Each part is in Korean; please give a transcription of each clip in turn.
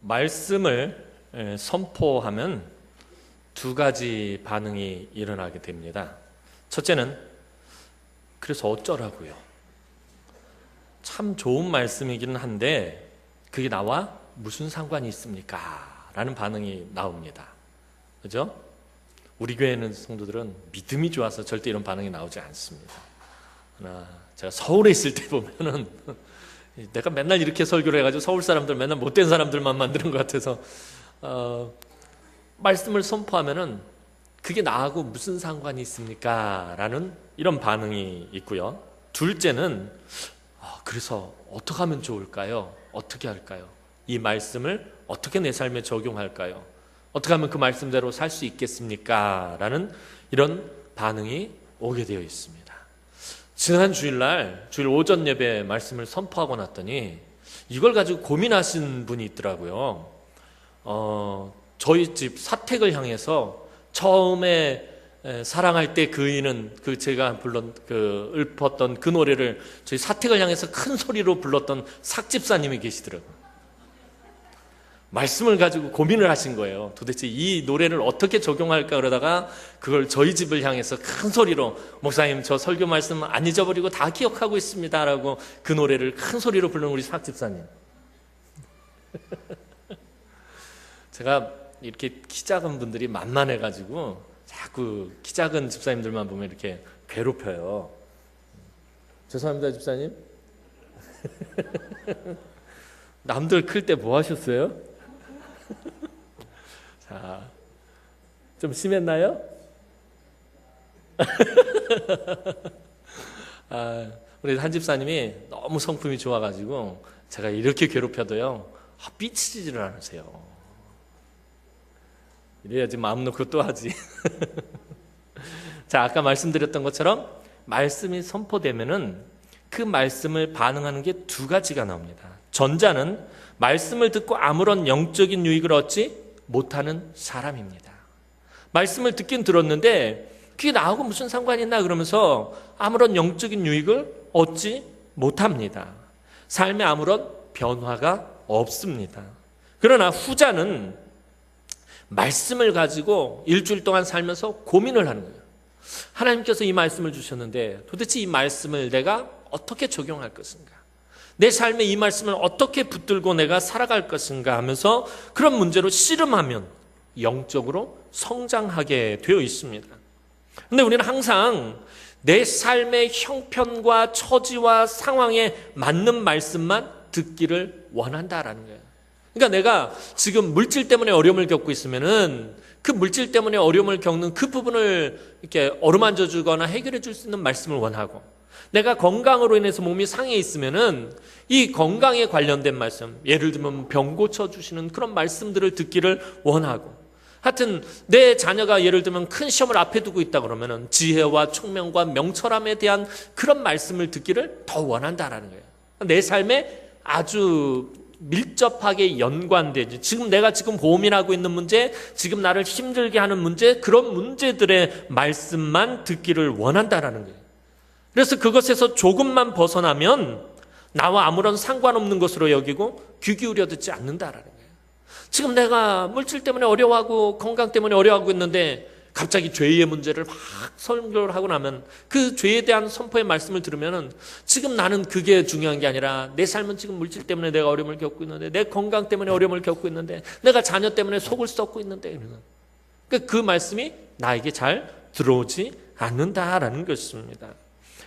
말씀을 선포하면 두 가지 반응이 일어나게 됩니다. 첫째는 그래서 어쩌라고요? 참 좋은 말씀이기는 한데 그게 나와 무슨 상관이 있습니까? 라는 반응이 나옵니다. 그죠? 우리 교회에 있는 성도들은 믿음이 좋아서 절대 이런 반응이 나오지 않습니다. 그러나 제가 서울에 있을 때 보면은 내가 맨날 이렇게 설교를 해가지고 서울 사람들 맨날 못된 사람들만 만드는 것 같아서 말씀을 선포하면은 그게 나하고 무슨 상관이 있습니까? 라는 이런 반응이 있고요. 둘째는 그래서 어떻게 하면 좋을까요? 어떻게 할까요? 이 말씀을 어떻게 내 삶에 적용할까요? 어떻게 하면 그 말씀대로 살 수 있겠습니까? 라는 이런 반응이 오게 되어 있습니다. 지난 주일날 주일 오전 예배 말씀을 선포하고 났더니 이걸 가지고 고민하신 분이 있더라고요. 저희 집 사택을 향해서 처음에 사랑할 때 그이는 제가 읊었던 그 노래를 저희 사택을 향해서 큰 소리로 불렀던 삭집사님이 계시더라고요. 말씀을 가지고 고민을 하신 거예요. 도대체 이 노래를 어떻게 적용할까 그러다가 그걸 저희 집을 향해서 큰 소리로 목사님 저 설교 말씀 안 잊어버리고 다 기억하고 있습니다 라고 그 노래를 큰 소리로 부르는 우리 삭집사님. 제가 이렇게 키 작은 분들이 만만해가지고 자꾸 키 작은 집사님들만 보면 이렇게 괴롭혀요. 죄송합니다 집사님. 남들 클 때 뭐 하셨어요? 자, 좀 심했나요? 우리 한 집사님이 너무 성품이 좋아가지고 제가 이렇게 괴롭혀도요 삐치지를 않으세요. 이래야지 마음 놓고 또 하지. 자, 아까 말씀드렸던 것처럼 말씀이 선포되면은 그 말씀을 반응하는 게 두 가지가 나옵니다. 전자는 말씀을 듣고 아무런 영적인 유익을 얻지 못하는 사람입니다. 말씀을 듣긴 들었는데 그게 나하고 무슨 상관이 있나 그러면서 아무런 영적인 유익을 얻지 못합니다. 삶에 아무런 변화가 없습니다. 그러나 후자는 말씀을 가지고 일주일 동안 살면서 고민을 하는 거예요. 하나님께서 이 말씀을 주셨는데 도대체 이 말씀을 내가 어떻게 적용할 것인가? 내 삶에 이 말씀을 어떻게 붙들고 내가 살아갈 것인가 하면서 그런 문제로 씨름하면 영적으로 성장하게 되어 있습니다. 그런데 우리는 항상 내 삶의 형편과 처지와 상황에 맞는 말씀만 듣기를 원한다라는 거예요. 그러니까 내가 지금 물질 때문에 어려움을 겪고 있으면은 그 물질 때문에 어려움을 겪는 그 부분을 이렇게 어루만져 주거나 해결해 줄 수 있는 말씀을 원하고, 내가 건강으로 인해서 몸이 상해 있으면은 이 건강에 관련된 말씀, 예를 들면 병 고쳐 주시는 그런 말씀들을 듣기를 원하고, 하여튼 내 자녀가 예를 들면 큰 시험을 앞에 두고 있다 그러면은 지혜와 총명과 명철함에 대한 그런 말씀을 듣기를 더 원한다라는 거예요. 내 삶에 아주 밀접하게 연관되지. 지금 내가 고민하고 있는 문제, 지금 나를 힘들게 하는 문제, 그런 문제들의 말씀만 듣기를 원한다라는 거예요. 그래서 그것에서 조금만 벗어나면 나와 아무런 상관없는 것으로 여기고 귀 기울여 듣지 않는다라는 거예요. 지금 내가 물질 때문에 어려워하고 건강 때문에 어려워하고 있는데 갑자기 죄의 문제를 막 설교를 하고 나면 그 죄에 대한 선포의 말씀을 들으면 지금 나는 그게 중요한 게 아니라 내 삶은 지금 물질 때문에 내가 어려움을 겪고 있는데, 내 건강 때문에 어려움을 겪고 있는데, 내가 자녀 때문에 속을 썩고 있는데, 그러니까 그 말씀이 나에게 잘 들어오지 않는다라는 것입니다.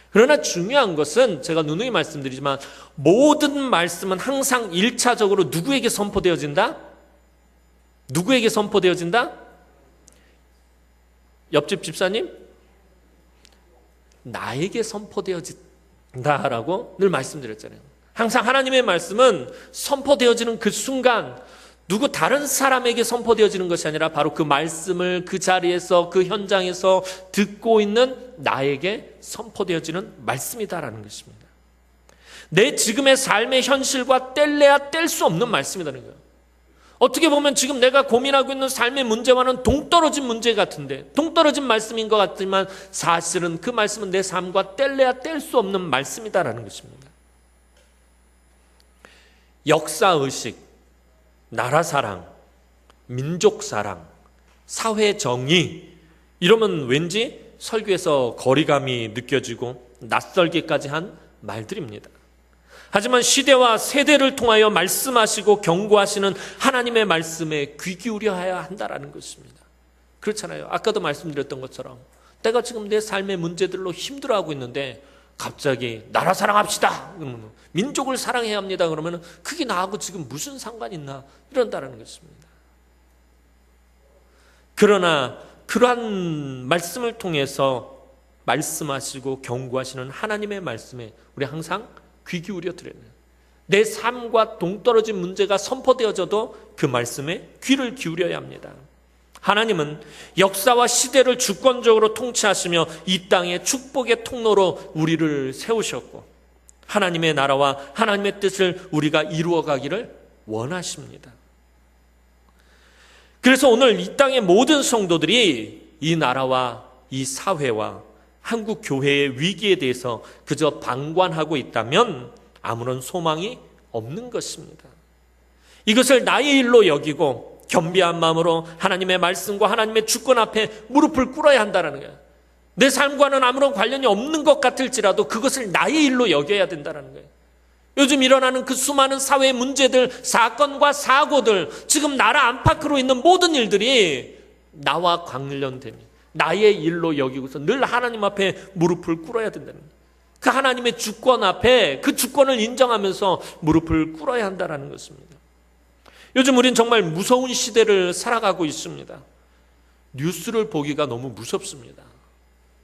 그러나 중요한 것은 제가 누누이 말씀드리지만 모든 말씀은 항상 1차적으로 누구에게 선포되어진다? 누구에게 선포되어진다? 옆집 집사님? 나에게 선포되어진다라고 늘 말씀드렸잖아요. 항상 하나님의 말씀은 선포되어지는 그 순간 누구 다른 사람에게 선포되어지는 것이 아니라 바로 그 말씀을 그 자리에서 그 현장에서 듣고 있는 나에게 선포되어지는 말씀이다라는 것입니다. 내 지금의 삶의 현실과 뗄래야 뗄 수 없는 말씀이라는 거예요. 어떻게 보면 지금 내가 고민하고 있는 삶의 문제와는 동떨어진 문제 같은데, 동떨어진 말씀인 것 같지만 사실은 그 말씀은 내 삶과 뗄래야 뗄 수 없는 말씀이다라는 것입니다. 역사의식, 나라 사랑, 민족 사랑, 사회 정의, 이러면 왠지 설교에서 거리감이 느껴지고 낯설기까지 한 말들입니다. 하지만 시대와 세대를 통하여 말씀하시고 경고하시는 하나님의 말씀에 귀 기울여야 한다라는 것입니다. 그렇잖아요. 아까도 말씀드렸던 것처럼 내가 지금 내 삶의 문제들로 힘들어하고 있는데 갑자기 나라 사랑합시다, 민족을 사랑해야 합니다 그러면 그게 나하고 지금 무슨 상관이 있나 이런다라는 것입니다. 그러나 그러한 말씀을 통해서 말씀하시고 경고하시는 하나님의 말씀에 우리 항상 귀 기울여 드려야 돼요. 내 삶과 동떨어진 문제가 선포되어져도 그 말씀에 귀를 기울여야 합니다. 하나님은 역사와 시대를 주권적으로 통치하시며 이 땅의 축복의 통로로 우리를 세우셨고 하나님의 나라와 하나님의 뜻을 우리가 이루어가기를 원하십니다. 그래서 오늘 이 땅의 모든 성도들이 이 나라와 이 사회와 한국 교회의 위기에 대해서 그저 방관하고 있다면 아무런 소망이 없는 것입니다. 이것을 나의 일로 여기고 겸비한 마음으로 하나님의 말씀과 하나님의 주권 앞에 무릎을 꿇어야 한다는 거예요. 내 삶과는 아무런 관련이 없는 것 같을지라도 그것을 나의 일로 여겨야 된다는 거예요. 요즘 일어나는 그 수많은 사회 문제들, 사건과 사고들, 지금 나라 안팎으로 있는 모든 일들이 나와 관련됩니다. 나의 일로 여기고서 늘 하나님 앞에 무릎을 꿇어야 된다는 거예요. 그 하나님의 주권 앞에 그 주권을 인정하면서 무릎을 꿇어야 한다는 것입니다. 요즘 우린 정말 무서운 시대를 살아가고 있습니다. 뉴스를 보기가 너무 무섭습니다.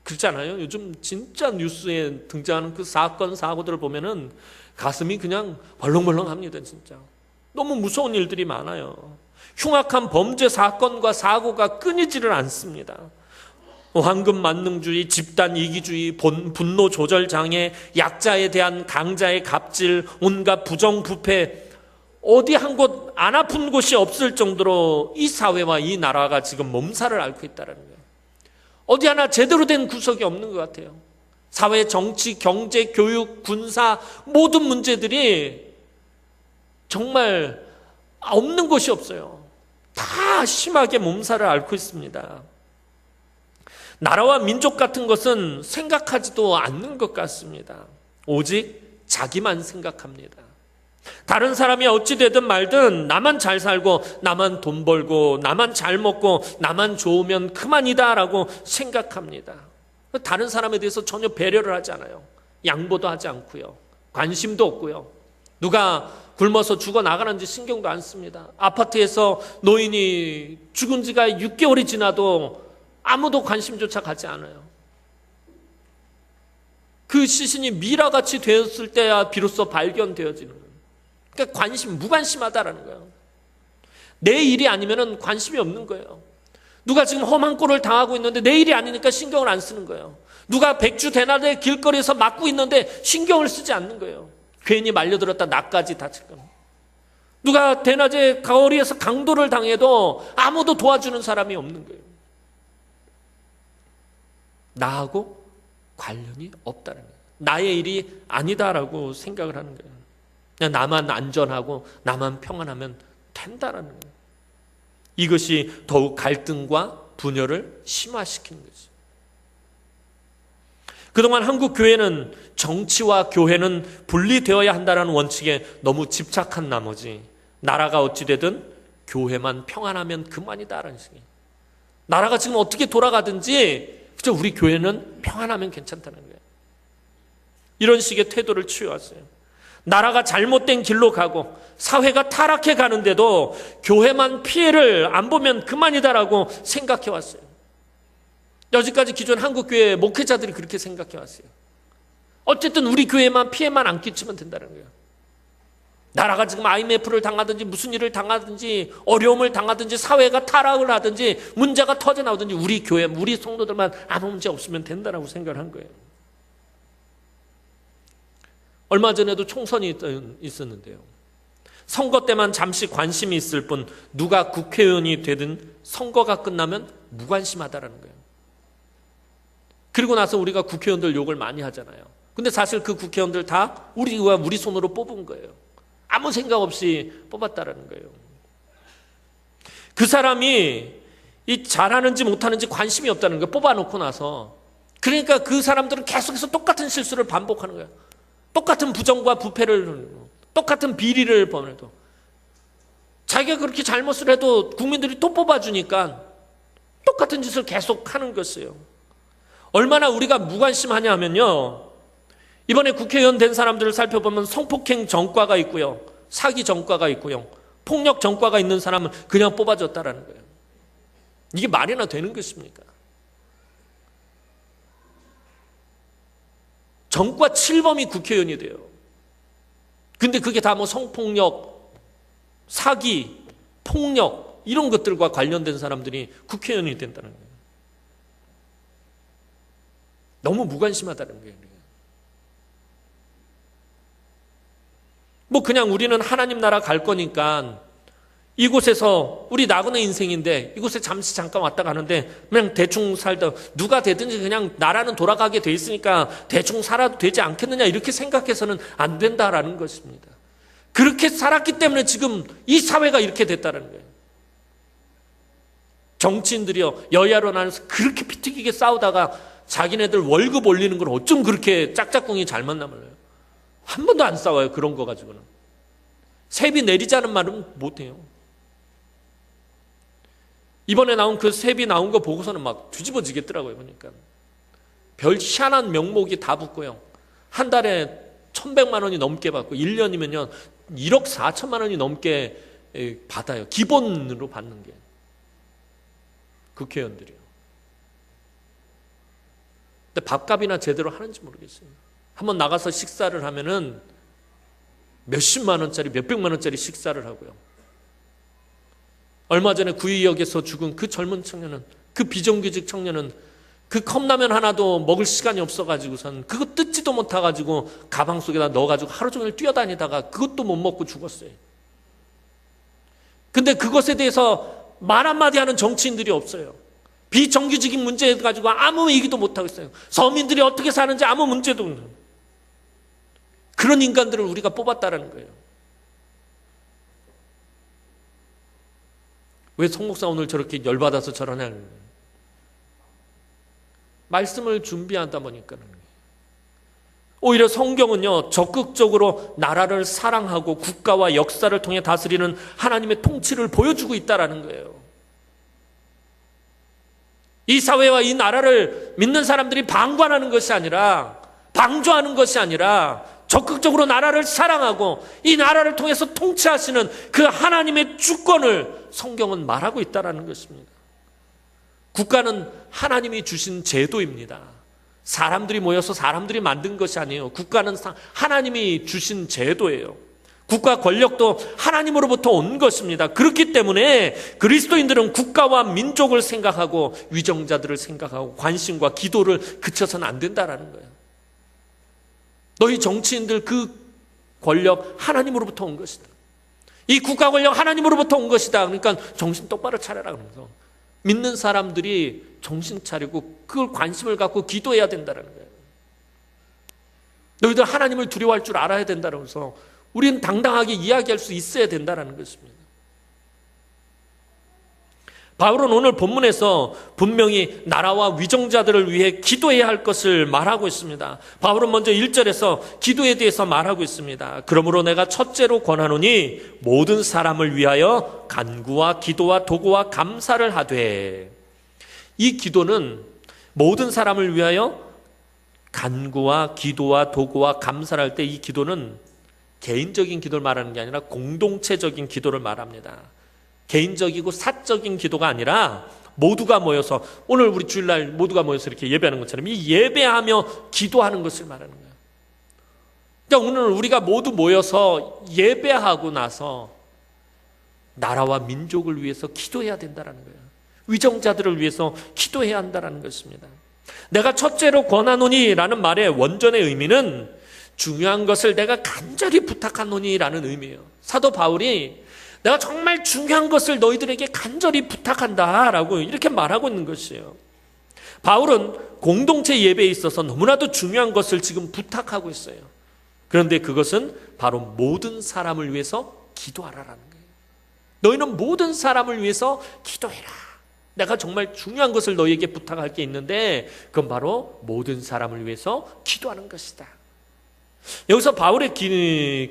그렇잖아요. 요즘 진짜 뉴스에 등장하는 그 사건, 사고들을 보면은 가슴이 그냥 벌렁벌렁합니다. 진짜 너무 무서운 일들이 많아요. 흉악한 범죄 사건과 사고가 끊이지를 않습니다. 황금 만능주의, 집단 이기주의, 분노 조절 장애, 약자에 대한 강자의 갑질, 온갖 부정부패, 어디 한 곳 안 아픈 곳이 없을 정도로 이 사회와 이 나라가 지금 몸살을 앓고 있다는 거예요. 어디 하나 제대로 된 구석이 없는 것 같아요. 사회, 정치, 경제, 교육, 군사 모든 문제들이 정말 없는 곳이 없어요. 다 심하게 몸살을 앓고 있습니다. 나라와 민족 같은 것은 생각하지도 않는 것 같습니다. 오직 자기만 생각합니다. 다른 사람이 어찌 되든 말든 나만 잘 살고 나만 돈 벌고 나만 잘 먹고 나만 좋으면 그만이다라고 생각합니다. 다른 사람에 대해서 전혀 배려를 하지 않아요. 양보도 하지 않고요. 관심도 없고요. 누가 굶어서 죽어나가는지 신경도 안 씁니다. 아파트에서 노인이 죽은 지가 6개월이 지나도 아무도 관심조차 갖지 않아요. 그 시신이 미라같이 되었을 때야 비로소 발견되어지는 거예요. 그러니까 무관심하다라는 거예요. 내 일이 아니면 관심이 없는 거예요. 누가 지금 험한 꼴을 당하고 있는데 내 일이 아니니까 신경을 안 쓰는 거예요. 누가 백주 대낮에 길거리에서 맞고 있는데 신경을 쓰지 않는 거예요. 괜히 말려들었다 나까지 다칠 겁니다. 누가 대낮에 거리에서 강도를 당해도 아무도 도와주는 사람이 없는 거예요. 나하고 관련이 없다는 거예요. 나의 일이 아니다라고 생각을 하는 거예요. 그냥 나만 안전하고 나만 평안하면 된다라는 거예요. 이것이 더욱 갈등과 분열을 심화시키는 거죠. 그동안 한국 교회는 정치와 교회는 분리되어야 한다는 원칙에 너무 집착한 나머지 나라가 어찌 되든 교회만 평안하면 그만이다라는 식이에요. 나라가 지금 어떻게 돌아가든지 그저 우리 교회는 평안하면 괜찮다는 거예요. 이런 식의 태도를 취해왔어요. 나라가 잘못된 길로 가고 사회가 타락해 가는데도 교회만 피해를 안 보면 그만이다라고 생각해 왔어요. 여지까지 기존 한국교회 목회자들이 그렇게 생각해 왔어요. 어쨌든 우리 교회만 피해만 안 끼치면 된다는 거예요. 나라가 지금 IMF를 당하든지 무슨 일을 당하든지 어려움을 당하든지 사회가 타락을 하든지 문제가 터져나오든지 우리 교회, 우리 성도들만 아무 문제 없으면 된다라고 생각을 한 거예요. 얼마 전에도 총선이 있었는데요. 선거 때만 잠시 관심이 있을 뿐 누가 국회의원이 되든 선거가 끝나면 무관심하다라는 거예요. 그리고 나서 우리가 국회의원들 욕을 많이 하잖아요. 근데 사실 그 국회의원들 다 우리 손으로 뽑은 거예요. 아무 생각 없이 뽑았다라는 거예요. 그 사람이 이 잘하는지 못하는지 관심이 없다는 거예요. 뽑아놓고 나서. 그러니까 그 사람들은 계속해서 똑같은 실수를 반복하는 거예요. 똑같은 부정과 부패를, 똑같은 비리를 범해도 자기가 그렇게 잘못을 해도 국민들이 또 뽑아주니까 똑같은 짓을 계속 하는 것이에요. 얼마나 우리가 무관심하냐 하면요, 이번에 국회의원 된 사람들을 살펴보면 성폭행 전과가 있고요, 사기 전과가 있고요, 폭력 전과가 있는 사람은 그냥 뽑아줬다라는 거예요. 이게 말이나 되는 것입니까? 전과 7범이 국회의원이 돼요. 근데 그게 다 뭐 성폭력, 사기, 폭력 이런 것들과 관련된 사람들이 국회의원이 된다는 거예요. 너무 무관심하다는 거예요. 뭐 그냥 우리는 하나님 나라 갈 거니까 이곳에서 우리 나그네 인생인데 이곳에 잠깐 왔다 가는데 그냥 대충 살다 누가 되든지 그냥 나라는 돌아가게 돼 있으니까 대충 살아도 되지 않겠느냐 이렇게 생각해서는 안 된다라는 것입니다. 그렇게 살았기 때문에 지금 이 사회가 이렇게 됐다는 거예요. 정치인들이요, 여야로 나눠서 그렇게 피튀기게 싸우다가 자기네들 월급 올리는 걸 어쩜 그렇게 짝짝꿍이 잘 만나면요. 한 번도 안 싸워요. 그런 거 가지고는. 세비 내리자는 말은 못해요. 이번에 나온 그 세비 나온 거 보고서는 막 뒤집어지겠더라고요. 보니까 별 희한한 명목이 다 붙고요, 한 달에 1,100만 원이 넘게 받고 1년이면요 1억 4천만 원이 넘게 받아요. 기본으로 받는 게 국회의원들이요. 근데 밥값이나 제대로 하는지 모르겠어요. 한번 나가서 식사를 하면은 몇십만 원짜리, 몇백만 원짜리 식사를 하고요. 얼마 전에 구의역에서 죽은 그 젊은 청년은, 그 비정규직 청년은 그 컵라면 하나도 먹을 시간이 없어가지고선 그거 뜯지도 못해가지고 가방 속에다 넣어가지고 하루 종일 뛰어다니다가 그것도 못 먹고 죽었어요. 근데 그것에 대해서 말 한마디 하는 정치인들이 없어요. 비정규직인 문제에 가지고 아무 얘기도 못하고 있어요. 서민들이 어떻게 사는지 아무 문제도 없는 그런 인간들을 우리가 뽑았다라는 거예요. 왜 송 목사 오늘 저렇게 열받아서 저러냐는 거예요. 말씀을 준비하다 보니까는. 오히려 성경은요, 적극적으로 나라를 사랑하고 국가와 역사를 통해 다스리는 하나님의 통치를 보여주고 있다라는 거예요. 이 사회와 이 나라를 믿는 사람들이 방관하는 것이 아니라, 방조하는 것이 아니라 적극적으로 나라를 사랑하고 이 나라를 통해서 통치하시는 그 하나님의 주권을 성경은 말하고 있다는 것입니다. 국가는 하나님이 주신 제도입니다. 사람들이 모여서 사람들이 만든 것이 아니에요. 국가는 하나님이 주신 제도예요. 국가 권력도 하나님으로부터 온 것입니다. 그렇기 때문에 그리스도인들은 국가와 민족을 생각하고 위정자들을 생각하고 관심과 기도를 그쳐서는 안 된다라는 거예요. 너희 정치인들 그 권력 하나님으로부터 온 것이다. 이 국가 권력 하나님으로부터 온 것이다. 그러니까 정신 똑바로 차려라 그러면서 믿는 사람들이 정신 차리고 그걸 관심을 갖고 기도해야 된다는 거예요. 너희들 하나님을 두려워할 줄 알아야 된다면서 우리는 당당하게 이야기할 수 있어야 된다는 것입니다. 바울은 오늘 본문에서 분명히 나라와 위정자들을 위해 기도해야 할 것을 말하고 있습니다. 바울은 먼저 1절에서 기도에 대해서 말하고 있습니다. 그러므로 내가 첫째로 권하노니 모든 사람을 위하여 간구와 기도와 도구와 감사를 하되. 이 기도는 모든 사람을 위하여 간구와 기도와 도구와 감사를 할 때 이 기도는 개인적인 기도를 말하는 게 아니라 공동체적인 기도를 말합니다. 개인적이고 사적인 기도가 아니라 모두가 모여서, 오늘 우리 주일날 모두가 모여서 이렇게 예배하는 것처럼 이 예배하며 기도하는 것을 말하는 거예요. 그러니까 오늘 우리가 모두 모여서 예배하고 나서 나라와 민족을 위해서 기도해야 된다는 거예요. 위정자들을 위해서 기도해야 한다는 것입니다. 내가 첫째로 권하노니라는 말의 원전의 의미는 중요한 것을 내가 간절히 부탁하노니라는 의미예요. 사도 바울이 내가 정말 중요한 것을 너희들에게 간절히 부탁한다라고 이렇게 말하고 있는 것이에요. 바울은 공동체 예배에 있어서 너무나도 중요한 것을 지금 부탁하고 있어요. 그런데 그것은 바로 모든 사람을 위해서 기도하라라는 거예요. 너희는 모든 사람을 위해서 기도해라. 내가 정말 중요한 것을 너희에게 부탁할 게 있는데 그건 바로 모든 사람을 위해서 기도하는 것이다. 여기서 바울의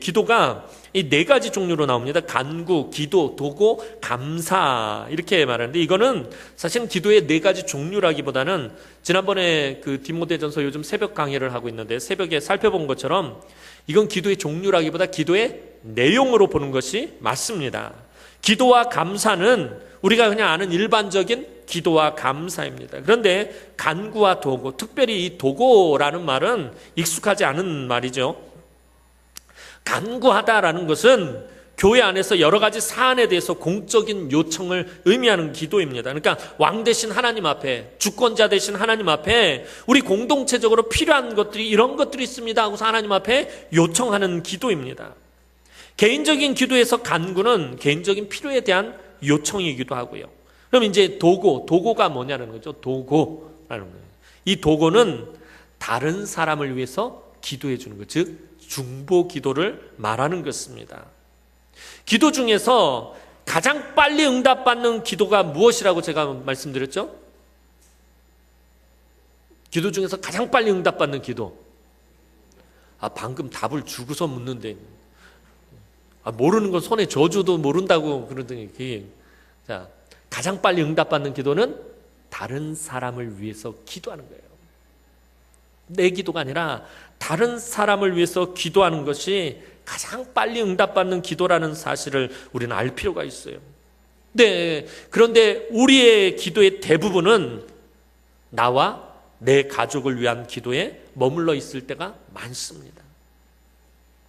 기도가 이 네 가지 종류로 나옵니다. 간구, 기도, 도고, 감사 이렇게 말하는데 이거는 사실은 기도의 네 가지 종류라기보다는 지난번에 그 디모데전서 요즘 새벽 강의를 하고 있는데 새벽에 살펴본 것처럼 이건 기도의 종류라기보다 기도의 내용으로 보는 것이 맞습니다. 기도와 감사는 우리가 그냥 아는 일반적인 기도와 감사입니다. 그런데 간구와 도고, 특별히 이 도고라는 말은 익숙하지 않은 말이죠. 간구하다라는 것은 교회 안에서 여러 가지 사안에 대해서 공적인 요청을 의미하는 기도입니다. 그러니까 왕 대신 하나님 앞에, 주권자 대신 하나님 앞에 우리 공동체적으로 필요한 것들이 이런 것들이 있습니다 하고서 하나님 앞에 요청하는 기도입니다. 개인적인 기도에서 간구는 개인적인 필요에 대한 요청이기도 하고요. 그럼 이제 도고가 뭐냐는 거죠. 도고라는 거예요. 이 도고는 다른 사람을 위해서 기도해 주는 것, 즉 중보 기도를 말하는 것입니다. 기도 중에서 가장 빨리 응답받는 기도가 무엇이라고 제가 말씀드렸죠? 기도 중에서 가장 빨리 응답받는 기도. 방금 답을 주고서 묻는데 모르는 건 손에 저주도 모른다고 그러더니 자, 가장 빨리 응답받는 기도는 다른 사람을 위해서 기도하는 거예요. 내 기도가 아니라 다른 사람을 위해서 기도하는 것이 가장 빨리 응답받는 기도라는 사실을 우리는 알 필요가 있어요. 네, 그런데 우리의 기도의 대부분은 나와 내 가족을 위한 기도에 머물러 있을 때가 많습니다.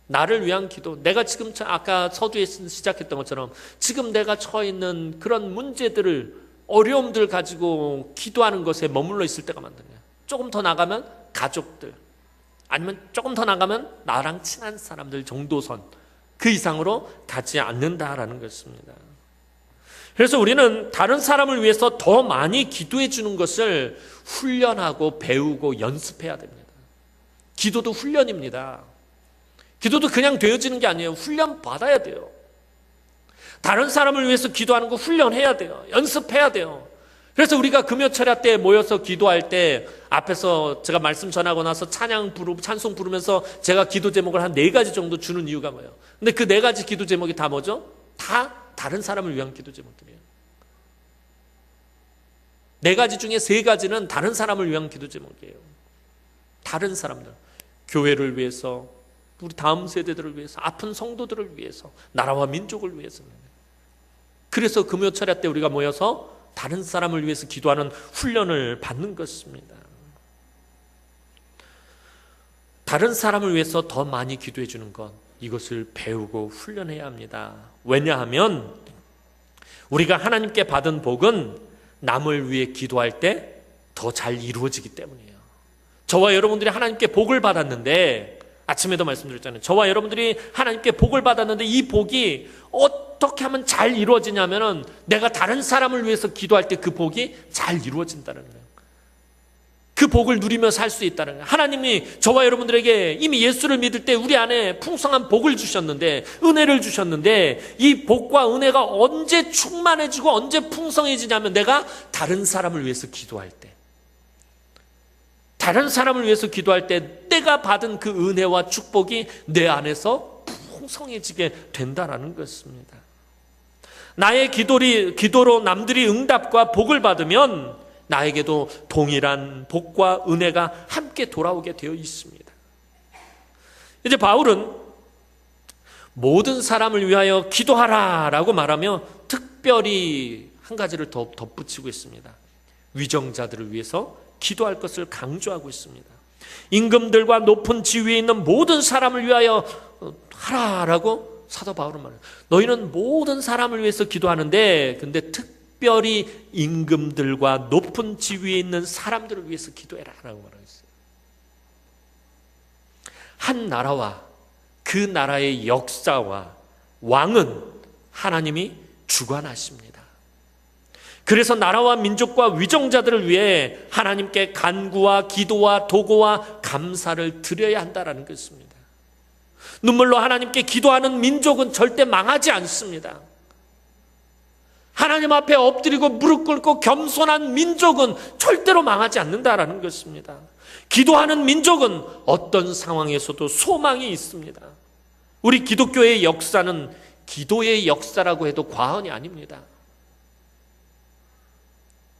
나를 위한 기도, 내가 지금 아까 서두에 시작했던 것처럼 지금 내가 처해 있는 그런 문제들을, 어려움들 가지고 기도하는 것에 머물러 있을 때가 많다. 조금 더 나가면 가족들, 아니면 조금 더 나가면 나랑 친한 사람들 정도선, 그 이상으로 가지 않는다라는 것입니다. 그래서 우리는 다른 사람을 위해서 더 많이 기도해 주는 것을 훈련하고 배우고 연습해야 됩니다. 기도도 훈련입니다. 기도도 그냥 되어지는 게 아니에요. 훈련 받아야 돼요. 다른 사람을 위해서 기도하는 거 훈련해야 돼요. 연습해야 돼요. 그래서 우리가 금요철야 때 모여서 기도할 때 앞에서 제가 말씀 전하고 나서 찬송 부르면서 제가 기도 제목을 한 4가지 정도 주는 이유가 뭐예요? 근데 그 4가지 기도 제목이 다 뭐죠? 다 다른 사람을 위한 기도 제목들이에요. 4가지 중에 3가지는 다른 사람을 위한 기도 제목이에요. 다른 사람들, 교회를 위해서, 우리 다음 세대들을 위해서, 아픈 성도들을 위해서, 나라와 민족을 위해서입니다. 그래서 금요철야 때 우리가 모여서 다른 사람을 위해서 기도하는 훈련을 받는 것입니다. 다른 사람을 위해서 더 많이 기도해 주는 것, 이것을 배우고 훈련해야 합니다. 왜냐하면 우리가 하나님께 받은 복은 남을 위해 기도할 때 더 잘 이루어지기 때문이에요. 저와 여러분들이 하나님께 복을 받았는데, 아침에도 말씀드렸잖아요. 저와 여러분들이 하나님께 복을 받았는데 이 복이 어떻게 하면 잘 이루어지냐면은 내가 다른 사람을 위해서 기도할 때 그 복이 잘 이루어진다는 거예요. 그 복을 누리며 살 수 있다는 거예요. 하나님이 저와 여러분들에게 이미 예수를 믿을 때 우리 안에 풍성한 복을 주셨는데, 은혜를 주셨는데, 이 복과 은혜가 언제 충만해지고 언제 풍성해지냐면 내가 다른 사람을 위해서 기도할 때, 다른 사람을 위해서 기도할 때 내가 받은 그 은혜와 축복이 내 안에서 풍성해지게 된다는 것입니다. 나의 기도로 남들이 응답과 복을 받으면 나에게도 동일한 복과 은혜가 함께 돌아오게 되어 있습니다. 이제 바울은 모든 사람을 위하여 기도하라라고 말하며 특별히 한 가지를 더 덧붙이고 있습니다. 위정자들을 위해서 기도할 것을 강조하고 있습니다. 임금들과 높은 지위에 있는 모든 사람을 위하여 하라라고 사도 바울은 말해요. 너희는 모든 사람을 위해서 기도하는데, 근데 특별히 임금들과 높은 지위에 있는 사람들을 위해서 기도해라라고 말하고 있어요. 한 나라와 그 나라의 역사와 왕은 하나님이 주관하십니다. 그래서 나라와 민족과 위정자들을 위해 하나님께 간구와 기도와 도고와 감사를 드려야 한다는 것입니다. 눈물로 하나님께 기도하는 민족은 절대 망하지 않습니다. 하나님 앞에 엎드리고 무릎 꿇고 겸손한 민족은 절대로 망하지 않는다라는 것입니다. 기도하는 민족은 어떤 상황에서도 소망이 있습니다. 우리 기독교의 역사는 기도의 역사라고 해도 과언이 아닙니다.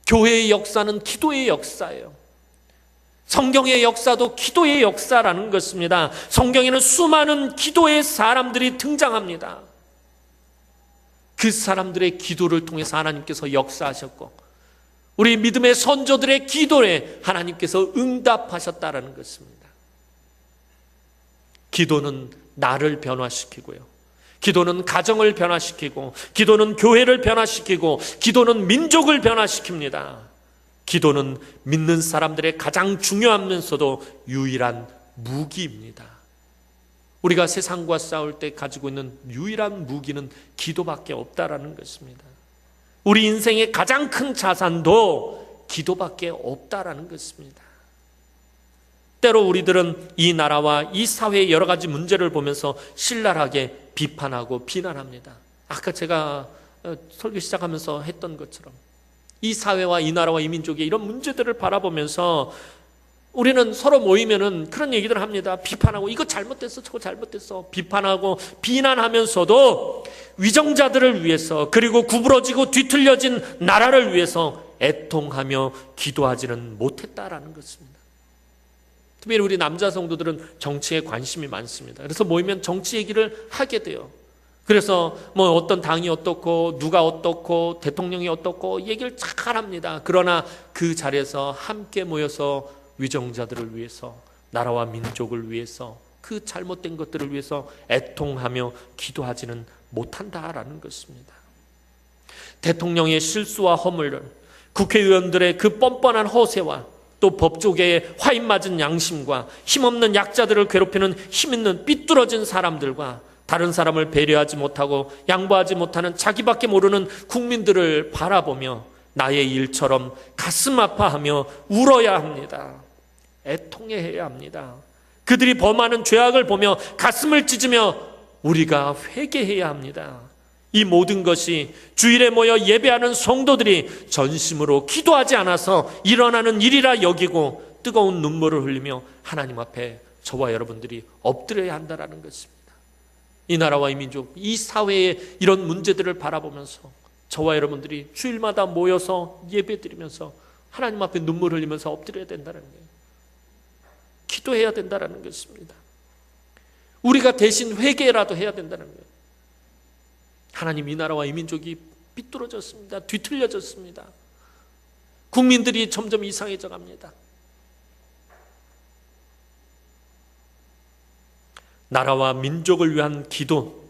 교회의 역사는 기도의 역사예요. 성경의 역사도 기도의 역사라는 것입니다. 성경에는 수많은 기도의 사람들이 등장합니다. 그 사람들의 기도를 통해서 하나님께서 역사하셨고 우리 믿음의 선조들의 기도에 하나님께서 응답하셨다라는 것입니다. 기도는 나를 변화시키고요. 기도는 가정을 변화시키고 기도는 교회를 변화시키고 기도는 민족을 변화시킵니다. 기도는 믿는 사람들의 가장 중요하면서도 유일한 무기입니다. 우리가 세상과 싸울 때 가지고 있는 유일한 무기는 기도밖에 없다라는 것입니다. 우리 인생의 가장 큰 자산도 기도밖에 없다라는 것입니다. 때로 우리들은 이 나라와 이 사회의 여러 가지 문제를 보면서 신랄하게 비판하고 비난합니다. 아까 제가 설교 시작하면서 했던 것처럼 이 사회와 이 나라와 이 민족의 이런 문제들을 바라보면서 우리는 서로 모이면은 그런 얘기들을 합니다. 비판하고 이거 잘못됐어, 저거 잘못됐어. 비판하고 비난하면서도 위정자들을 위해서 그리고 구부러지고 뒤틀려진 나라를 위해서 애통하며 기도하지는 못했다라는 것입니다. 특별히 우리 남자 성도들은 정치에 관심이 많습니다. 그래서 모이면 정치 얘기를 하게 돼요. 그래서 뭐 어떤 당이 어떻고 누가 어떻고 대통령이 어떻고 얘기를 잘 합니다. 그러나 그 자리에서 함께 모여서 위정자들을 위해서 나라와 민족을 위해서 그 잘못된 것들을 위해서 애통하며 기도하지는 못한다라는 것입니다. 대통령의 실수와 허물을 국회의원들의 그 뻔뻔한 허세와 또 법조계의 화인 맞은 양심과 힘없는 약자들을 괴롭히는 힘있는 삐뚤어진 사람들과 다른 사람을 배려하지 못하고 양보하지 못하는 자기밖에 모르는 국민들을 바라보며 나의 일처럼 가슴 아파하며 울어야 합니다. 애통해야 합니다. 그들이 범하는 죄악을 보며 가슴을 찢으며 우리가 회개해야 합니다. 이 모든 것이 주일에 모여 예배하는 성도들이 전심으로 기도하지 않아서 일어나는 일이라 여기고 뜨거운 눈물을 흘리며 하나님 앞에 저와 여러분들이 엎드려야 한다는 것입니다. 이 나라와 이 민족, 이 사회의 이런 문제들을 바라보면서 저와 여러분들이 주일마다 모여서 예배드리면서 하나님 앞에 눈물 흘리면서 엎드려야 된다는 거예요. 기도해야 된다는 것입니다. 우리가 대신 회개라도 해야 된다는 거예요. 하나님, 이 나라와 이 민족이 삐뚤어졌습니다. 뒤틀려졌습니다. 국민들이 점점 이상해져 갑니다. 나라와 민족을 위한 기도,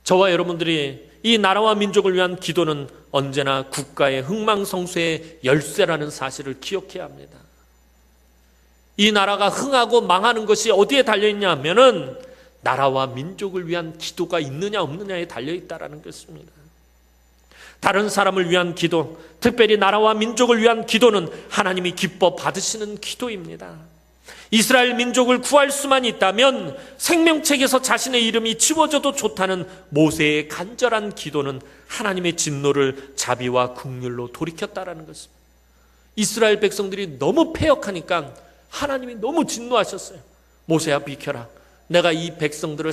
저와 여러분들이 이 나라와 민족을 위한 기도는 언제나 국가의 흥망성쇠의 열쇠라는 사실을 기억해야 합니다. 이 나라가 흥하고 망하는 것이 어디에 달려있냐 하면은 나라와 민족을 위한 기도가 있느냐 없느냐에 달려있다라는 것입니다. 다른 사람을 위한 기도, 특별히 나라와 민족을 위한 기도는 하나님이 기뻐 받으시는 기도입니다. 이스라엘 민족을 구할 수만 있다면 생명책에서 자신의 이름이 지워져도 좋다는 모세의 간절한 기도는 하나님의 진노를 자비와 긍휼로 돌이켰다라는 것입니다. 이스라엘 백성들이 너무 패역하니까 하나님이 너무 진노하셨어요. 모세야, 비켜라. 내가 이 백성들을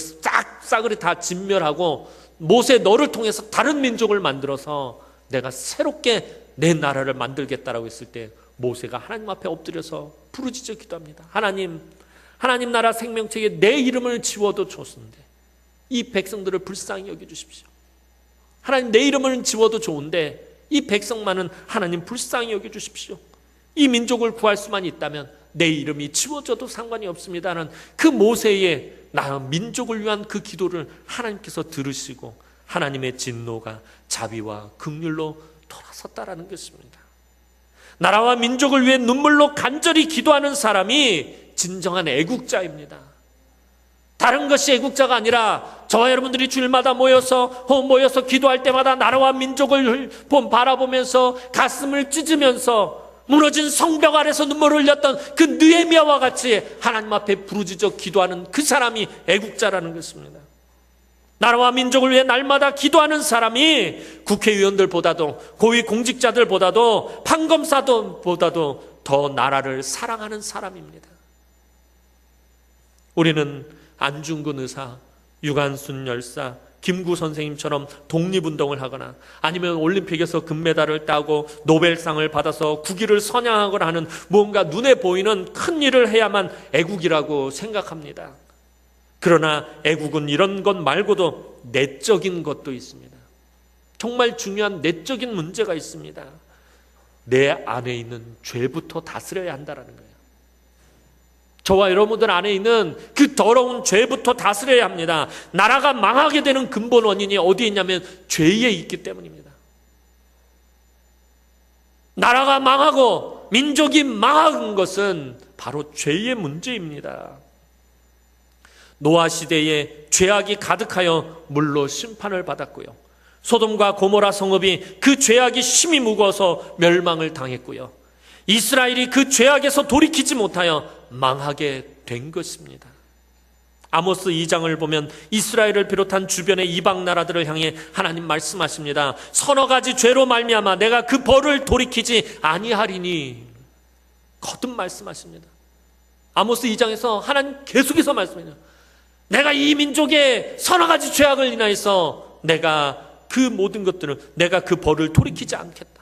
싸그리 다 진멸하고 모세 너를 통해서 다른 민족을 만들어서 내가 새롭게 내 나라를 만들겠다라고 했을 때 모세가 하나님 앞에 엎드려서 부르짖어 기도합니다. 하나님 나라 생명책에 내 이름을 지워도 좋은데 이 백성들을 불쌍히 여겨주십시오. 하나님, 내 이름을 지워도 좋은데 이 백성만은 하나님 불쌍히 여겨주십시오. 이 민족을 구할 수만 있다면 내 이름이 지워져도 상관이 없습니다는 그 모세의 나 민족을 위한 그 기도를 하나님께서 들으시고 하나님의 진노가 자비와 긍휼로 돌아섰다라는 것입니다. 나라와 민족을 위해 눈물로 간절히 기도하는 사람이 진정한 애국자입니다. 다른 것이 애국자가 아니라 저와 여러분들이 주일마다 모여서 기도할 때마다 나라와 민족을 바라보면서 가슴을 찢으면서 무너진 성벽 아래서 눈물을 흘렸던 그 느헤미야와 같이 하나님 앞에 부르짖어 기도하는 그 사람이 애국자라는 것입니다. 나라와 민족을 위해 날마다 기도하는 사람이 국회의원들보다도 고위 공직자들보다도 판검사들보다도 더 나라를 사랑하는 사람입니다. 우리는 안중근 의사, 유관순 열사, 김구 선생님처럼 독립운동을 하거나 아니면 올림픽에서 금메달을 따고 노벨상을 받아서 국위를 선양하거나 하는 무언가 눈에 보이는 큰 일을 해야만 애국이라고 생각합니다. 그러나 애국은 이런 것 말고도 내적인 것도 있습니다. 정말 중요한 내적인 문제가 있습니다. 내 안에 있는 죄부터 다스려야 한다는 거예요. 저와 여러분들 안에 있는 그 더러운 죄부터 다스려야 합니다. 나라가 망하게 되는 근본 원인이 어디에 있냐면 죄에 있기 때문입니다. 나라가 망하고 민족이 망한 것은 바로 죄의 문제입니다. 노아 시대에 죄악이 가득하여 물로 심판을 받았고요. 소돔과 고모라 성읍이 그 죄악이 심히 무거워서 멸망을 당했고요. 이스라엘이 그 죄악에서 돌이키지 못하여 망하게 된 것입니다. 아모스 2장을 보면 이스라엘을 비롯한 주변의 이방 나라들을 향해 하나님 말씀하십니다. 서너 가지 죄로 말미암아 내가 그 벌을 돌이키지 아니하리니 거듭 말씀하십니다. 아모스 2장에서 하나님 계속해서 말씀해요. 내가 이 민족의 서너 가지 죄악을 인하여서 내가 그 모든 것들을 내가 그 벌을 돌이키지 않겠다.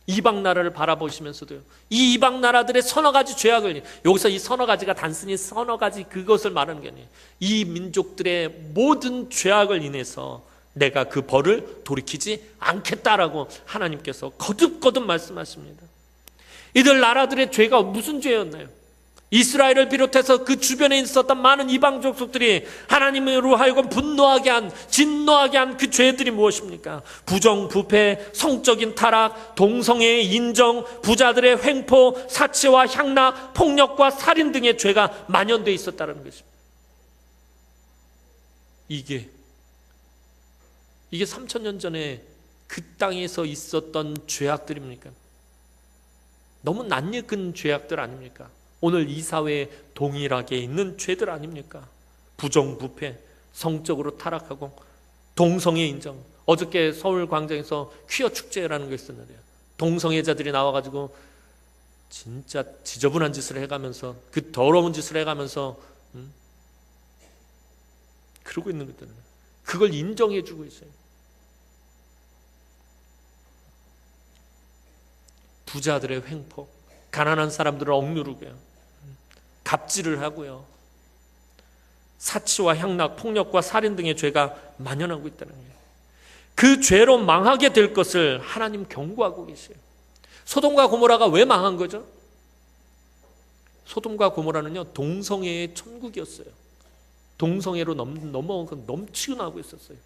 이방 나라를 바라보시면서도요. 이 이방 나라들의 서너 가지 죄악을, 여기서 이 서너 가지가 단순히 서너 가지 그것을 말하는 게 아니에요. 이 민족들의 모든 죄악을 인해서 내가 그 벌을 돌이키지 않겠다라고 하나님께서 거듭거듭 말씀하십니다. 이들 나라들의 죄가 무슨 죄였나요? 이스라엘을 비롯해서 그 주변에 있었던 많은 이방 족속들이 하나님으로 하여금 분노하게 한, 진노하게 한 그 죄들이 무엇입니까? 부정, 부패, 성적인 타락, 동성애의 인정, 부자들의 횡포, 사치와 향락, 폭력과 살인 등의 죄가 만연되어 있었다는 것입니다. 이게 3000년 전에 그 땅에서 있었던 죄악들입니까? 너무 낯익은 죄악들 아닙니까? 오늘 이 사회에 동일하게 있는 죄들 아닙니까? 부정부패, 성적으로 타락하고 동성애 인정. 어저께 서울 광장에서 퀴어 축제라는 거 있었는데요. 동성애자들이 나와가지고 진짜 지저분한 짓을 해가면서 그 더러운 짓을 해가면서 그러고 있는 것들은 그걸 인정해주고 있어요. 부자들의 횡포, 가난한 사람들을 억누르고요. 갑질을 하고요. 사치와 향락, 폭력과 살인 등의 죄가 만연하고 있다는 거예요. 그 죄로 망하게 될 것을 하나님 경고하고 계세요. 소돔과 고모라가 왜 망한 거죠? 소돔과 고모라는요, 동성애의 천국이었어요. 동성애로 넘치고 나고 있었어요.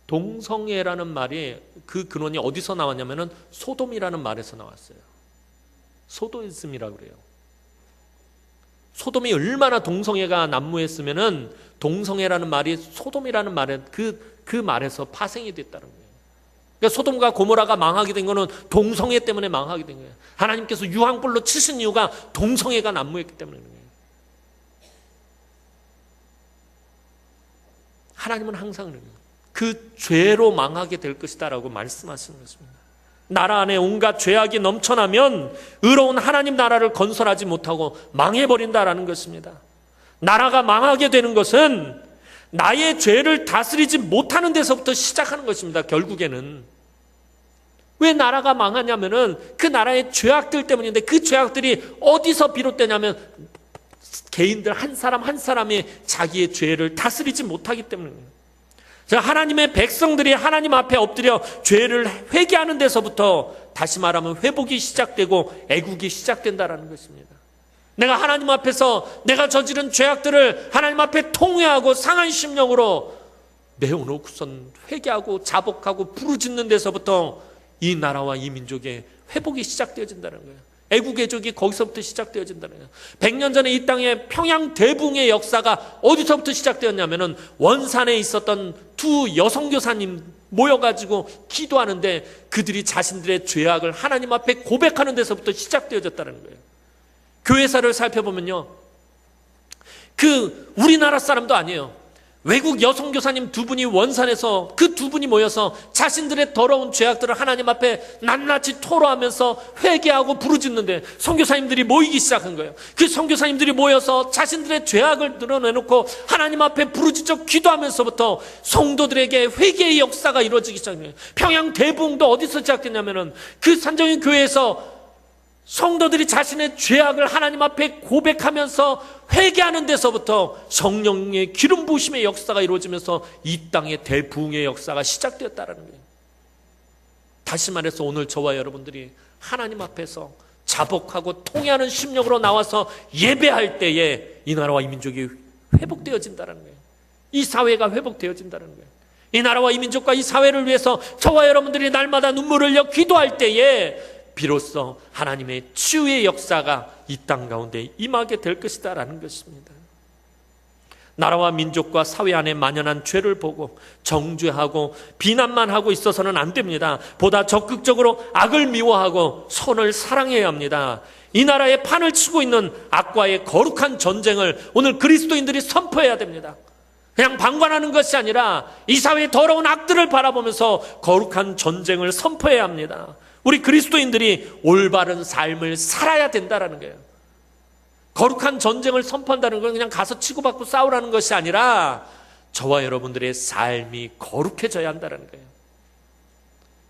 동성애라는 말이 그 근원이 어디서 나왔냐면은 소돔이라는 말에서 나왔어요. 소도이즘이라고 그래요. 소돔이 얼마나 동성애가 난무했으면은 동성애라는 말이 소돔이라는 말에 그 말에서 파생이 됐다는 거예요. 그러니까 소돔과 고모라가 망하게 된 거는 동성애 때문에 망하게 된 거예요. 하나님께서 유황불로 치신 이유가 동성애가 난무했기 때문인 거예요. 하나님은 항상 그 죄로 망하게 될 것이다라고 말씀하시는 것입니다. 나라 안에 온갖 죄악이 넘쳐나면 의로운 하나님 나라를 건설하지 못하고 망해버린다라는 것입니다. 나라가 망하게 되는 것은 나의 죄를 다스리지 못하는 데서부터 시작하는 것입니다. 결국에는 왜 나라가 망하냐면은 그 나라의 죄악들 때문인데, 그 죄악들이 어디서 비롯되냐면 개인들 한 사람 한 사람이 자기의 죄를 다스리지 못하기 때문입니다. 하나님의 백성들이 하나님 앞에 엎드려 죄를 회개하는 데서부터 다시 말하면 회복이 시작되고 애국이 시작된다는 것입니다. 내가 하나님 앞에서 내가 저지른 죄악들을 하나님 앞에 통회하고 상한 심령으로 내어놓고선 회개하고 자복하고 부르짖는 데서부터 이 나라와 이 민족의 회복이 시작되어진다는 거예요. 애국애족이 거기서부터 시작되어진다는 거예요. 100년 전에 이 땅에 평양 대붕의 역사가 어디서부터 시작되었냐면은 원산에 있었던 두 여성교사님 모여가지고 기도하는데 그들이 자신들의 죄악을 하나님 앞에 고백하는 데서부터 시작되어졌다는 거예요. 교회사를 살펴보면요, 우리나라 사람도 아니에요. 외국 여성 교사님 두 분이 원산에서 그 두 분이 모여서 자신들의 더러운 죄악들을 하나님 앞에 낱낱이 토로하면서 회개하고 부르짖는데 선교사님들이 모이기 시작한 거예요. 그 선교사님들이 모여서 자신들의 죄악을 드러내놓고 하나님 앞에 부르짖어 기도하면서부터 성도들에게 회개의 역사가 이루어지기 시작해요. 평양 대부흥도 어디서 시작됐냐면은 그 산정인 교회에서 성도들이 자신의 죄악을 하나님 앞에 고백하면서 회개하는 데서부터 성령의 기름 부으심의 역사가 이루어지면서 이 땅의 대부흥의 역사가 시작되었다는 거예요. 다시 말해서 오늘 저와 여러분들이 하나님 앞에서 자복하고 통회하는 심령으로 나와서 예배할 때에 이 나라와 이 민족이 회복되어진다는 거예요. 이 사회가 회복되어진다는 거예요. 이 나라와 이 민족과 이 사회를 위해서 저와 여러분들이 날마다 눈물을 흘려 기도할 때에 비로소 하나님의 치유의 역사가 이 땅 가운데 임하게 될 것이다 라는 것입니다. 나라와 민족과 사회 안에 만연한 죄를 보고 정죄하고 비난만 하고 있어서는 안 됩니다. 보다 적극적으로 악을 미워하고 선을 사랑해야 합니다. 이 나라에 판을 치고 있는 악과의 거룩한 전쟁을 오늘 그리스도인들이 선포해야 됩니다. 그냥 방관하는 것이 아니라 이 사회의 더러운 악들을 바라보면서 거룩한 전쟁을 선포해야 합니다. 우리 그리스도인들이 올바른 삶을 살아야 된다는 거예요. 거룩한 전쟁을 선포한다는 건 그냥 가서 치고받고 싸우라는 것이 아니라 저와 여러분들의 삶이 거룩해져야 한다는 거예요.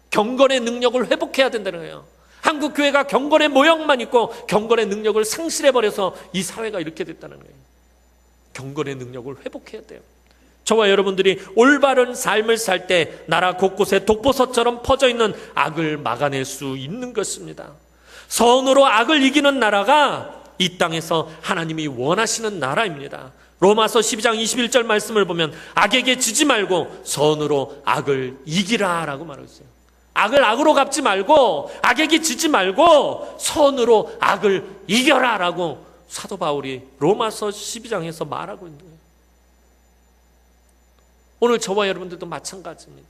경건의 능력을 회복해야 된다는 거예요. 한국 교회가 경건의 모형만 있고 경건의 능력을 상실해버려서 이 사회가 이렇게 됐다는 거예요. 경건의 능력을 회복해야 돼요. 저와 여러분들이 올바른 삶을 살 때 나라 곳곳에 독보섯처럼 퍼져 있는 악을 막아낼 수 있는 것입니다. 선으로 악을 이기는 나라가 이 땅에서 하나님이 원하시는 나라입니다. 로마서 12장 21절 말씀을 보면 악에게 지지 말고 선으로 악을 이기라 라고 말하고 있어요. 악을 악으로 갚지 말고 악에게 지지 말고 선으로 악을 이겨라 라고 사도 바울이 로마서 12장에서 말하고 있는 거예요. 오늘 저와 여러분들도 마찬가지입니다.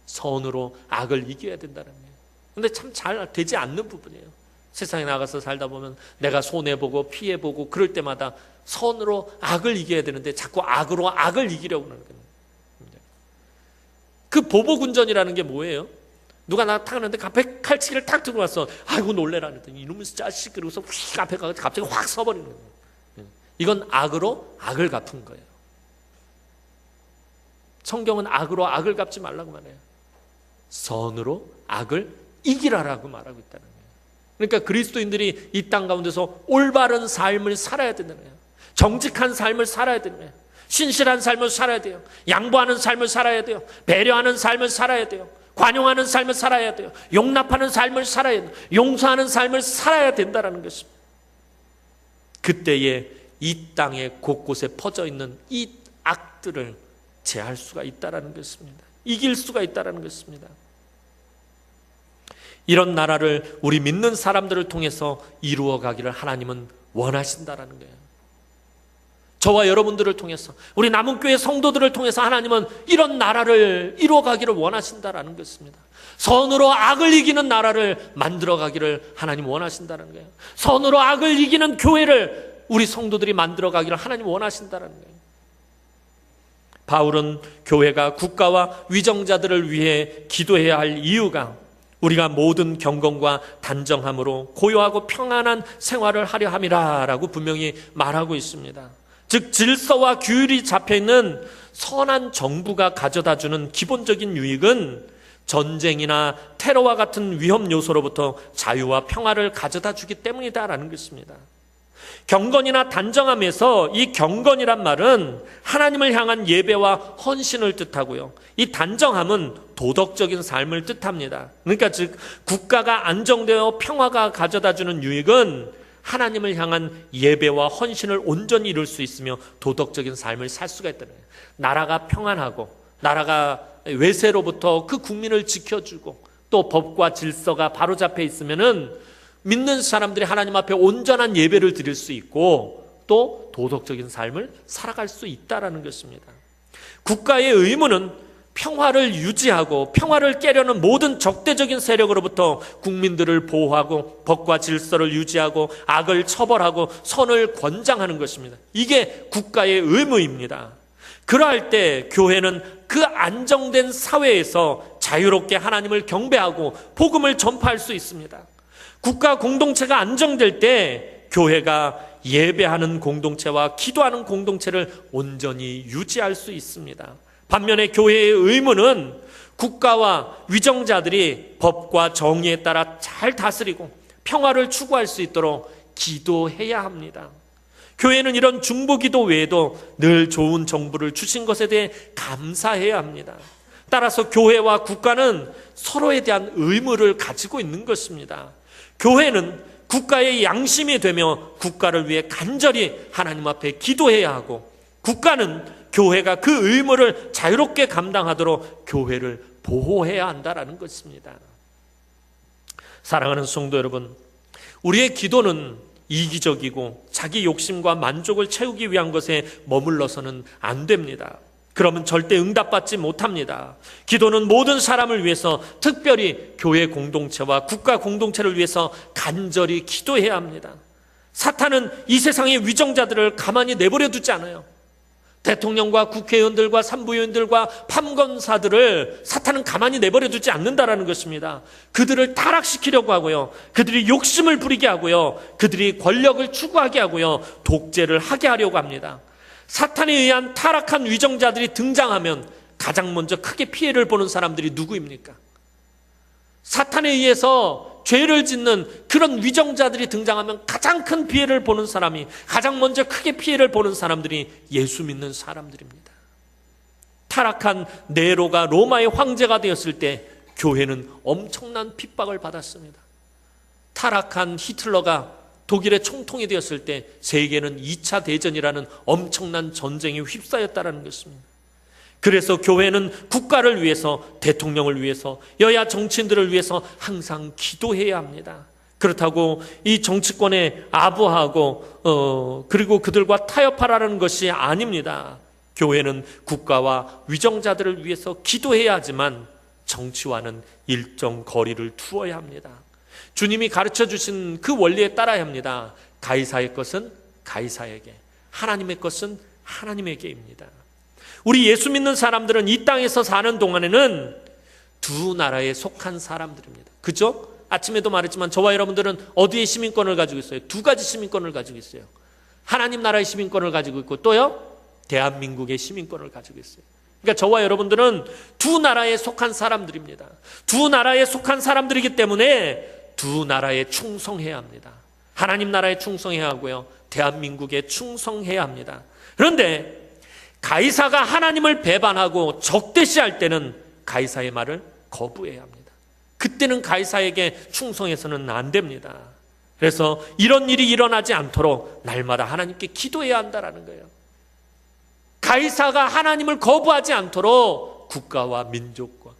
선으로 악을 이겨야 된다는 거예요. 근데 참 잘 되지 않는 부분이에요. 세상에 나가서 살다 보면 내가 손해보고 피해보고 그럴 때마다 선으로 악을 이겨야 되는데 자꾸 악으로 악을 이기려고 하는 거예요. 그 보복운전이라는 게 뭐예요? 누가 나 타는데 앞에 칼치기를 탁 들고 왔어. 아이고 놀래라 그랬더니 이놈의 자식 그러고서 휙 앞에 가서 갑자기 확 서버리는 거예요. 이건 악으로 악을 갚은 거예요. 성경은 악으로 악을 갚지 말라고 말해요. 선으로 악을 이기라라고 말하고 있다는 거예요. 그러니까 그리스도인들이 이 땅 가운데서 올바른 삶을 살아야 된다는 거예요. 정직한 삶을 살아야 되는 거예요. 신실한 삶을 살아야 돼요. 양보하는 삶을 살아야 돼요. 배려하는 삶을 살아야 돼요. 관용하는 삶을 살아야 돼요. 용납하는 삶을 살아야 돼요. 용서하는 삶을 살아야 된다는 것입니다. 그때에 이 땅에 곳곳에 퍼져 있는 이 악들을 제할 수가 있다는 것입니다. 이길 수가 있다는 것입니다. 이런 나라를 우리 믿는 사람들을 통해서 이루어 가기를 하나님은 원하신다는 거예요. 저와 여러분들을 통해서 우리 남은교회 성도들을 통해서 하나님은 이런 나라를 이루어 가기를 원하신다는 것입니다. 선으로 악을 이기는 나라를 만들어 가기를 하나님 원하신다는 거예요. 선으로 악을 이기는 교회를 우리 성도들이 만들어 가기를 하나님 원하신다는 거예요. 바울은 교회가 국가와 위정자들을 위해 기도해야 할 이유가 우리가 모든 경건과 단정함으로 고요하고 평안한 생활을 하려 함이라 라고 분명히 말하고 있습니다. 즉 질서와 규율이 잡혀있는 선한 정부가 가져다주는 기본적인 유익은 전쟁이나 테러와 같은 위험 요소로부터 자유와 평화를 가져다주기 때문이다라는 것입니다. 경건이나 단정함에서 이 경건이란 말은 하나님을 향한 예배와 헌신을 뜻하고요. 이 단정함은 도덕적인 삶을 뜻합니다. 그러니까 즉 국가가 안정되어 평화가 가져다주는 유익은 하나님을 향한 예배와 헌신을 온전히 이룰 수 있으며 도덕적인 삶을 살 수가 있다는 거예요. 나라가 평안하고 나라가 외세로부터 그 국민을 지켜주고 또 법과 질서가 바로잡혀 있으면은 믿는 사람들이 하나님 앞에 온전한 예배를 드릴 수 있고 또 도덕적인 삶을 살아갈 수 있다는 것입니다. 국가의 의무는 평화를 유지하고 평화를 깨려는 모든 적대적인 세력으로부터 국민들을 보호하고 법과 질서를 유지하고 악을 처벌하고 선을 권장하는 것입니다. 이게 국가의 의무입니다. 그러할 때 교회는 그 안정된 사회에서 자유롭게 하나님을 경배하고 복음을 전파할 수 있습니다. 국가 공동체가 안정될 때 교회가 예배하는 공동체와 기도하는 공동체를 온전히 유지할 수 있습니다. 반면에 교회의 의무는 국가와 위정자들이 법과 정의에 따라 잘 다스리고 평화를 추구할 수 있도록 기도해야 합니다. 교회는 이런 중보기도 외에도 늘 좋은 정부를 주신 것에 대해 감사해야 합니다. 따라서 교회와 국가는 서로에 대한 의무를 가지고 있는 것입니다. 교회는 국가의 양심이 되며 국가를 위해 간절히 하나님 앞에 기도해야 하고, 국가는 교회가 그 의무를 자유롭게 감당하도록 교회를 보호해야 한다는 것입니다. 사랑하는 성도 여러분, 우리의 기도는 이기적이고 자기 욕심과 만족을 채우기 위한 것에 머물러서는 안 됩니다. 그러면 절대 응답받지 못합니다. 기도는 모든 사람을 위해서, 특별히 교회 공동체와 국가 공동체를 위해서 간절히 기도해야 합니다. 사탄은 이 세상의 위정자들을 가만히 내버려 두지 않아요. 대통령과 국회의원들과 산부인들과 판검사들을 사탄은 가만히 내버려 두지 않는다라는 것입니다. 그들을 타락시키려고 하고요, 그들이 욕심을 부리게 하고요, 그들이 권력을 추구하게 하고요, 독재를 하게 하려고 합니다. 사탄에 의한 타락한 위정자들이 등장하면 가장 먼저 크게 피해를 보는 사람들이 누구입니까? 사탄에 의해서 죄를 짓는 그런 위정자들이 등장하면 가장 큰 피해를 보는 사람이, 가장 먼저 크게 피해를 보는 사람들이 예수 믿는 사람들입니다. 타락한 네로가 로마의 황제가 되었을 때 교회는 엄청난 핍박을 받았습니다. 타락한 히틀러가 독일의 총통이 되었을 때 세계는 2차 대전이라는 엄청난 전쟁에 휩싸였다는 것입니다. 그래서 교회는 국가를 위해서, 대통령을 위해서, 여야 정치인들을 위해서 항상 기도해야 합니다. 그렇다고 이 정치권에 아부하고 그리고 그들과 타협하라는 것이 아닙니다. 교회는 국가와 위정자들을 위해서 기도해야 하지만 정치와는 일정 거리를 두어야 합니다. 주님이 가르쳐 주신 그 원리에 따라야 합니다. 가이사의 것은 가이사에게, 하나님의 것은 하나님에게입니다. 우리 예수 믿는 사람들은 이 땅에서 사는 동안에는 두 나라에 속한 사람들입니다. 그죠? 아침에도 말했지만 저와 여러분들은 어디에 시민권을 가지고 있어요? 두 가지 시민권을 가지고 있어요. 하나님 나라의 시민권을 가지고 있고, 또요, 대한민국의 시민권을 가지고 있어요. 그러니까 저와 여러분들은 두 나라에 속한 사람들입니다. 두 나라에 속한 사람들이기 때문에 두 나라에 충성해야 합니다. 하나님 나라에 충성해야 하고요, 대한민국에 충성해야 합니다. 그런데 가이사가 하나님을 배반하고 적대시할 때는 가이사의 말을 거부해야 합니다. 그때는 가이사에게 충성해서는 안 됩니다. 그래서 이런 일이 일어나지 않도록 날마다 하나님께 기도해야 한다는 거예요. 가이사가 하나님을 거부하지 않도록 국가와 민족과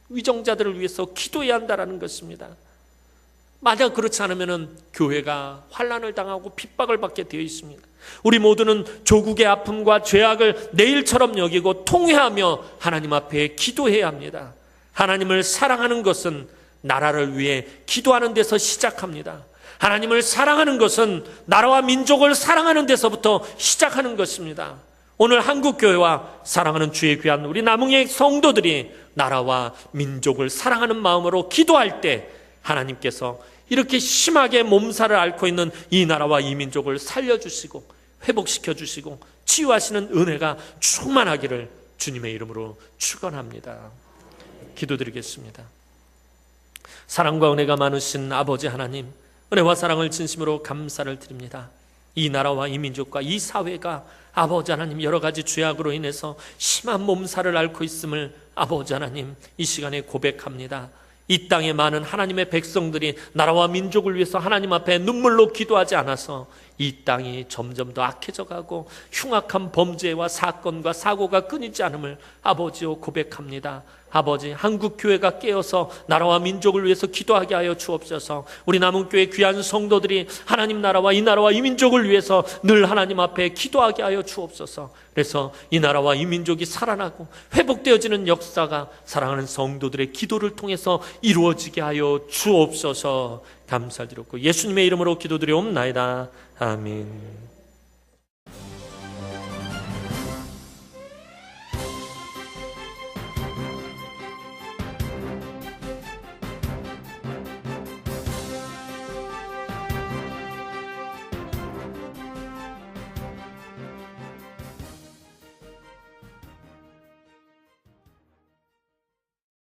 위정자들을 위해서 기도해야 한다는 것입니다. 만약 그렇지 않으면 교회가 환난을 당하고 핍박을 받게 되어 있습니다. 우리 모두는 조국의 아픔과 죄악을 내일처럼 여기고 통회하며 하나님 앞에 기도해야 합니다. 하나님을 사랑하는 것은 나라를 위해 기도하는 데서 시작합니다. 하나님을 사랑하는 것은 나라와 민족을 사랑하는 데서부터 시작하는 것입니다. 오늘 한국교회와 사랑하는 주의 귀한 우리 남흥의 성도들이 나라와 민족을 사랑하는 마음으로 기도할 때 하나님께서 이렇게 심하게 몸살을 앓고 있는 이 나라와 이 민족을 살려주시고 회복시켜주시고 치유하시는 은혜가 충만하기를 주님의 이름으로 축원합니다. 기도드리겠습니다. 사랑과 은혜가 많으신 아버지 하나님, 은혜와 사랑을 진심으로 감사를 드립니다. 이 나라와 이 민족과 이 사회가 아버지 하나님 여러 가지 죄악으로 인해서 심한 몸살을 앓고 있음을 아버지 하나님 이 시간에 고백합니다. 이 땅에 많은 하나님의 백성들이 나라와 민족을 위해서 하나님 앞에 눈물로 기도하지 않아서 이 땅이 점점 더 악해져 가고 흉악한 범죄와 사건과 사고가 끊이지 않음을 아버지요 고백합니다. 아버지, 한국교회가 깨어서 나라와 민족을 위해서 기도하게 하여 주옵소서. 우리 남은교회 귀한 성도들이 하나님 나라와 이 민족을 위해서 늘 하나님 앞에 기도하게 하여 주옵소서. 그래서 이 나라와 이 민족이 살아나고 회복되어지는 역사가 사랑하는 성도들의 기도를 통해서 이루어지게 하여 주옵소서. 감사드렸고 예수님의 이름으로 기도드리옵나이다. 아멘.